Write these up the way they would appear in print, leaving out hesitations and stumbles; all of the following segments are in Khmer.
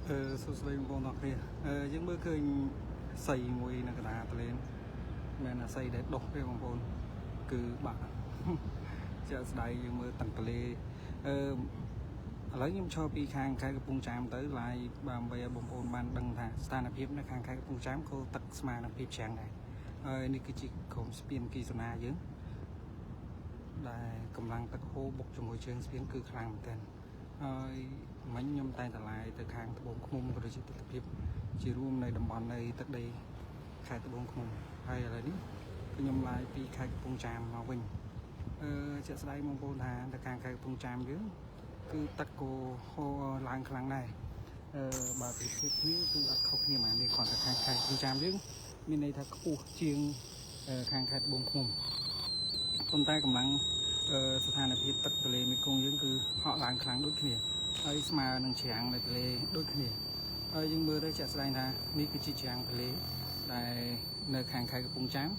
សួស្តីបងប្អូនអរគ្នាយើងមើលឃើញសៃមួយនៅកណ្ដាលទន្លេមែនអាសៃដែលដុះទេបងប្អូនគឺបាក់ជាក់ស្ដែងយើងមើលទឹកទន្លេឥឡូវខ្ញុំឈរពីខាងខេត្តកំពង់ចាមទៅឡាយដើម្បីឲ្យបងប្អូនបានដឹងថាស្ថានភាពនៅខាងខេត្តកំពង់ចាមក៏ទឹកស្មើនឹងភាពច្រាំងដែរហើយនេះគឺជាក្រុមស្ពានគីសូណាយើងដែលកម្លាំងទឹកហូរបុកជាមួយជើងស្ពានគឺខ្លាំងមែនទែនហើយមិញខ្ញុំតែងតឡាយទៅខាងត្បូងឃ្មុំក៏ដូចជាទស្សនវិជ្ជារួមនៅតំបន់នៃទឹកដីខេត្តត្បូងឃ្មុំហើយឥឡូវនេះខ្ញុំឡាយពីខេត្តកំពង់ចាមមកវិញជាក់ស្ដែងបងប្អូនថានៅខាងខេត្តកំពង់ចាមយើងគឺទឹកក៏ហូរឡើងខ្លាំងដែរបើប្រៀបធៀបគ្នាគឺអត់ខុសគ្នាហ្មងនេះគ្រាន់តែខាងខេត្តកំពង់ចាមយើងមានន័យថាខ្ពស់ជាងខាងខេត្តត្បូងឃ្មុំប៉ុន្តែកម្លាំងស្ថានភាពទឹកទន្លេមេគង្គយើងគឺហក់ឡើងខ្លាំងដូចគ្នាហើយស្មើនឹងច្រាំងនៅទន្លេដូចគ្នាហើយយើងមើលទៅជាក់ស្ដែងថានេះគឺជាច្រាំងទន្លេដែលនៅខាងខេត្តកំពង់ចាម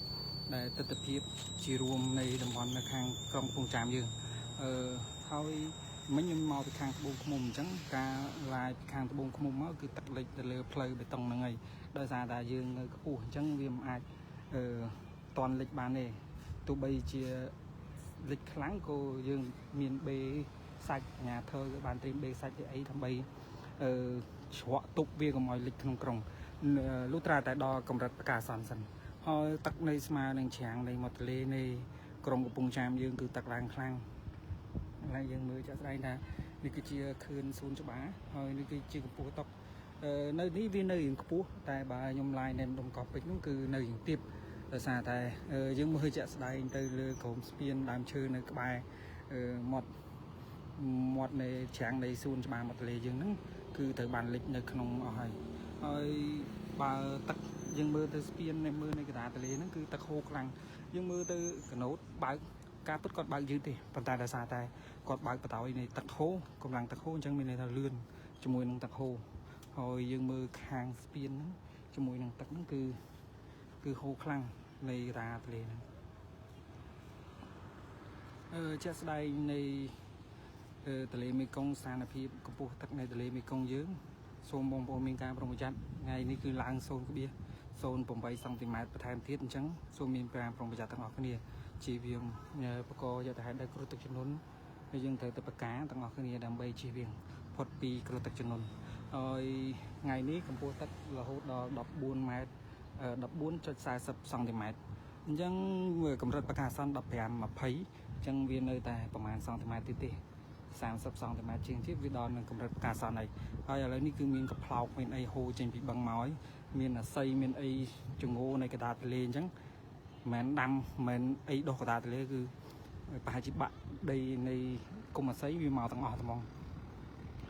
ដែលទស្សនវិជ្ជារួមនៃតំបន់នៅខាងក្រុងកំពង់ចាមយើងហើយមិញខ្ញុំមកពីខាងត្បូងឃ្មុំអញ្ចឹងការឡាយពីខាងត្បូងឃ្មុំមកគឺទឹកលិចទៅលើផ្លូវបេតុងហ្នឹងហើយដោយសារតែយើងនៅខ្ពស់អញ្ចឹងវាមិនអាចតន់លិចបានទេទោះបីជាលិចខ្លាំងក៏យើងមានបេសាច់អាញាធើក៏បានត្រៀមបេសាច់អីដើម្បីច្រកទុកវាកុំឲ្យលិចក្នុងក្រុងលុះត្រាតែដល់កម្រិតប្រកាសសិនហើយទឹកនៃស្មើនឹងច្រាំងនៃមាត់ទន្លេនៃក្រុងកំពង់ចាមយើងគឺទឹកឡើងខ្លាំងហើយយើងមើលចាក់ស្ដែងថានេះគឺជាខឿនសួនច្បារហើយនេះគឺជាកម្ពស់ទឹកនៅនេះវានៅរៀងខ្ពស់តែបើខ្ញុំឡាយនៅដុំកោះពេជ្រនោះគឺនៅរៀងទាបដោយសារតែយើងមើលជាក់ស្ដែងទៅលើក្រុមស្ពានដើមឈើនៅក្បែរមាត់នៃច្រាំងនៃសួនច្បារមាត់ទន្លេយើងហ្នឹងគឺត្រូវបានលិចនៅក្នុងអស់ហើយបើទឹកយើងមើលទៅស្ពានមើលនៅកណ្ដាលទន្លេហ្នឹងគឺទឹកហូរខ្លាំងយើងមើលទៅកណូតបើកការពិតគាត់បើកយឺតទេប៉ុន្តែដោយសារតែគាត់បើកបតយនៃទឹកហូរកម្លាំងទឹកហូរអញ្ចឹងមានន័យថាលឿនជាមួយនឹងទឹកហូរហើយយើងមើលខាងស្ពានហ្នឹងជាមួយនឹងទឹកហ្នឹងគឺហូរខ្លាំងនៃរាទន្លេហ្នឹងជាក់ស្ដែងនៃទន្លេមេគង្គស្ថានភាពកម្ពស់ទឹកនៅទន្លេមេគង្គយើងសូមបងប្អូនមានការប្រុងប្រយ័ត្នថ្ងៃនេះគឺឡើង0.08 សង់ទីម៉ែត្របន្ថែមទៀតអញ្ចឹងសូមមានការប្រុងប្រយ័ត្នទាំងអស់គ្នាជៀសវាងបកយកទៅហេតុដោយគ្រោះទឹកជំនន់ហើយយើងត្រូវទៅប្រកាទាំងអស់គ្នាដើម្បីជៀសវាងផុតពីគ្រោះទឹកជំនន់ហើយថ្ងៃនេះកម្ពស់ទឹករហូតដល់14ម៉ែត្រ14.40 សង់ទីម៉ែត្រអញ្ចឹងកម្រិតប្រកាស15 20អញ្ចឹងវានៅតែប្រហែលសង់ទីម៉ែត្រទៀតទេ30 សង់ទីម៉ែត្រជាងទៀតវាដល់នឹងកម្រិតប្រកាសហើយឥឡូវនេះគឺមានកំប្លោកមានអីហូរចេញពីបឹងមកហើយមានអាស័យមានអីចងោនៅកណ្ដាលទន្លេអញ្ចឹងមិនដាំមិនអីដុះកណ្ដាលទន្លេគឺប្រហែលជាបាក់ដីនៃគុំអាស័យវាមកទាំងអស់ហ្មង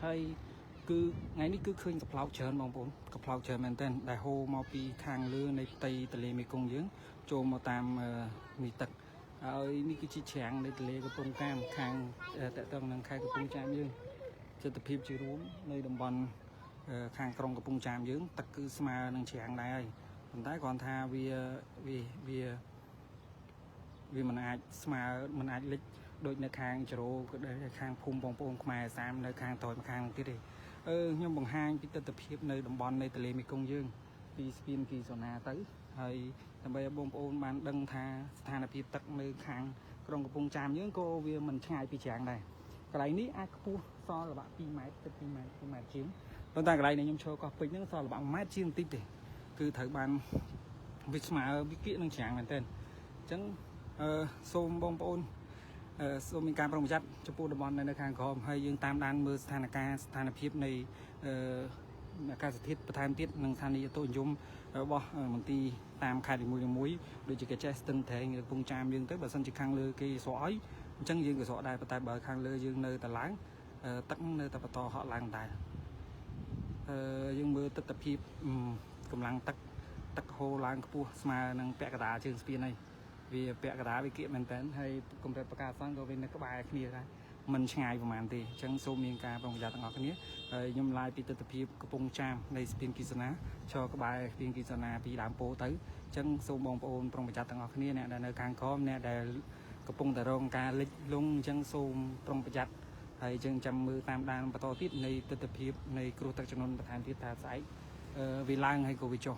ហើយគឺថ្ងៃនេះគឺឃើញកំប្លោកច្រើនបងប្អូនកំប្លោកច្រើនមែនទែនដែលហូរមកពីខាងលើនៃផ្ទៃទន្លេមេគង្គយើងចូលមកតាមនេះទឹកហើយនេះគឺជាច្រាំងនៃទន្លេកំពង់ចាមខាងតកតងនឹងខេត្តកំពង់ចាមយើងទស្សនវិជ្ជារួមនៅតំបន់ខាងក្រុងកំពង់ចាមយើងទឹកគឺស្មើនឹងច្រាំងដែរហើយប៉ុន្តែគ្រាន់ថាវាមិនអាចស្មើមិនអាចលិចដូចនៅខាងចរោក៏ដូចខាងភូមិបងប្អូនខ្មែរសាមនៅខាងតូចម្ខាងទៀតទេខ្ញុំបង្ហាញពីទស្សនវិជ្ជានៅតំបន់នៃទន្លេមេគង្គយើងពីស្ពានគីសូណាទៅហើយដើម្បីឲ្យបងប្អូនបានដឹងថាស្ថានភាពទឹកនៅខាងក្រុងកំពង់ចាមយើងក៏វាមិនឆ្ងាយពីច្រាំងដែរកន្លែងនេះអាចខ្ពស់សល់ល្បាក់2ម៉ែត្រទៅ2ម៉ែត្រជាងប៉ុន្តែកន្លែងនេះខ្ញុំឈរកោះពេជ្រហ្នឹងសល់ល្បាក់1ម៉ែត្រជាងបន្តិចទេគឺត្រូវបានវាស្មើវាគៀកនឹងច្រាំងមែនទែនអញ្ចឹងសូមបងប្អូនសូមមានការប្រុងប្រយ័ត្នចំពោះតំបន់នៅខាងក្រោមហើយយើងតាមដានមើលស្ថានភាពនៃអាកាសធាតុបន្ថែមទៀតនិងស្ថានីយតុនិយមរបស់មន្ទីរតាមខេត្តនីមួយៗដូចជាកញ្ចេះស្ទឹងត្រែងកំពង់ចាមយើងទៅបើសិនជាខាងលើគេស្រកឲ្យអញ្ចឹងយើងក៏ស្រកដែរប៉ុន្តែបើខាងលើយើងនៅតែឡើងទឹកនៅតែបន្តហក់ឡើងដែរយើងមើលទស្សនវិជ្ជាកម្លាំងទឹកហូរឡើងខ្ពស់ស្មើនឹងពាក់កណ្ដាលជើងស្ពានហើយវាពាក់កណ្ដាលវាគៀកមែនតើហើយកម្រិតប្រកាសក៏វានៅក្បែរគ្នាដែរមិនឆ្ងាយប្រហែលទេអញ្ចឹងសូមមានការប្រុងប្រយ័ត្នទាំងអស់គ្នាហើយខ្ញុំឡាយពីទស្សនវិជ្ជាកំពង់ចាមនៃស្ពានគីសូណាឈរក្បែរស្ពានគីសូណាពីដើមពោធិ៍ទៅអញ្ចឹងសូមបងប្អូនប្រុងប្រយ័ត្នទាំងអស់គ្នាអ្នកដែលនៅខាងក្រោមអ្នកដែលកំពុងតែរងការលិចលង់អញ្ចឹងសូមប្រុងប្រយ័ត្ន ហើយយើងចាំមើលតាមដានបន្តទៀតនៃទស្សនវិជ្ជានៃគ្រោះទឹកជំនន់បន្ថែមទៀតថាស្អែកវាឡើងហើយក៏វាចុះ